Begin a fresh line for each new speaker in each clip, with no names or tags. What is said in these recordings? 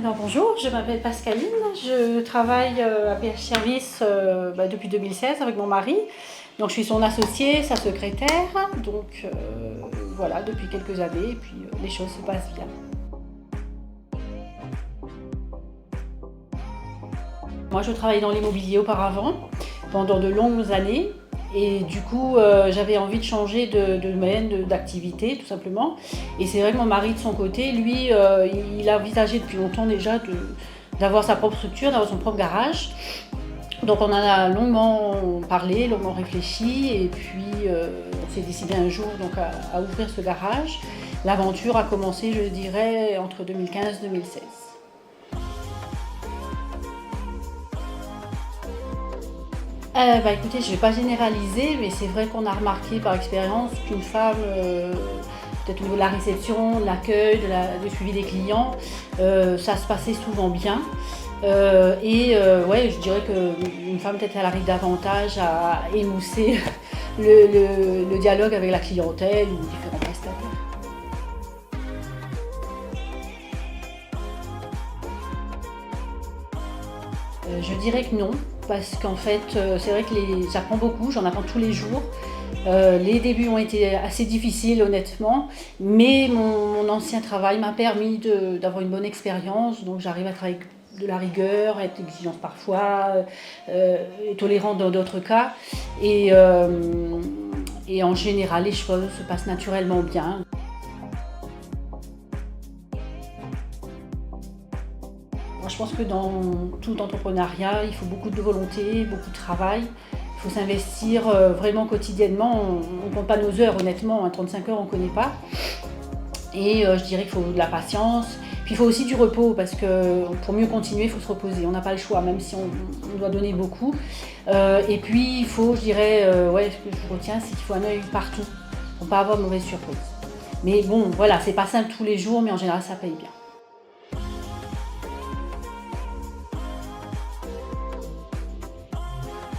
Alors bonjour, je m'appelle Pascaline, je travaille à PH Service depuis 2016 avec mon mari. Donc je suis son associée, sa secrétaire, donc voilà, depuis quelques années, et puis les choses se passent bien. Moi je travaillais dans l'immobilier auparavant, pendant de longues années, et du coup j'avais envie de changer de domaine, d'activité tout simplement. Et c'est vrai que mon mari de son côté, lui, il a envisagé depuis longtemps déjà d'avoir sa propre structure, d'avoir son propre garage. Donc on en a longuement parlé, longuement réfléchi, et puis on s'est décidé un jour donc, à ouvrir ce garage. L'aventure a commencé, je dirais, entre 2015 et 2016. Écoutez, je ne vais pas généraliser, mais c'est vrai qu'on a remarqué par expérience qu'une femme, peut-être au niveau de la réception, de l'accueil, du suivi des clients, ça se passait souvent bien. Ouais, je dirais qu'une femme, peut-être, elle arrive davantage à émousser le dialogue avec la clientèle ou différents prestataires. Je dirais que non, parce qu'en fait, c'est vrai que j'apprends beaucoup, j'en apprends tous les jours. Les débuts ont été assez difficiles, honnêtement, mais mon ancien travail m'a permis d'avoir une bonne expérience, donc j'arrive à travailler avec de la rigueur, être exigeante parfois, et tolérante dans d'autres cas. Et en général, les choses se passent naturellement bien. Moi, je pense que dans tout entrepreneuriat, il faut beaucoup de volonté, beaucoup de travail. Il faut s'investir vraiment quotidiennement. On ne compte pas nos heures, honnêtement. 35 heures, on ne connaît pas. Et je dirais qu'il faut de la patience. Puis il faut aussi du repos, parce que pour mieux continuer, il faut se reposer. On n'a pas le choix, même si on doit donner beaucoup. Et puis il faut, je dirais, ce que je retiens, c'est qu'il faut un œil partout pour ne pas avoir de mauvaises surprises. Mais bon, voilà, c'est pas simple tous les jours, mais en général, ça paye bien.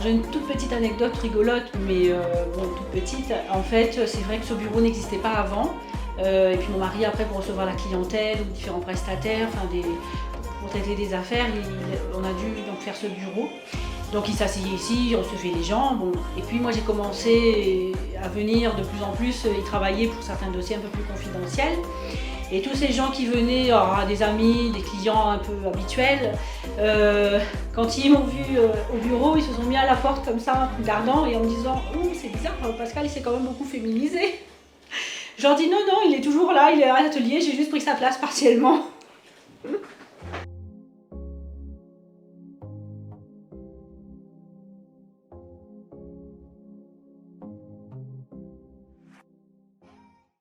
J'ai une toute petite anecdote rigolote, mais toute petite. En fait, c'est vrai que ce bureau n'existait pas avant. Et puis mon mari, après, pour recevoir la clientèle, ou différents prestataires, pour traiter des affaires, on a dû donc faire ce bureau. Donc il s'asseyait ici, il recevait les gens. Bon. Et puis moi, j'ai commencé à venir de plus en plus y travailler pour certains dossiers un peu plus confidentiels. Et tous ces gens qui venaient, des amis, des clients un peu habituels, quand ils m'ont vu au bureau, ils se sont mis à la porte comme ça, en regardant et en me disant « Oh, c'est bizarre, Pascal, il s'est quand même beaucoup féminisé ». Je leur dis « Non, non, il est toujours là, il est à l'atelier, j'ai juste pris sa place partiellement ».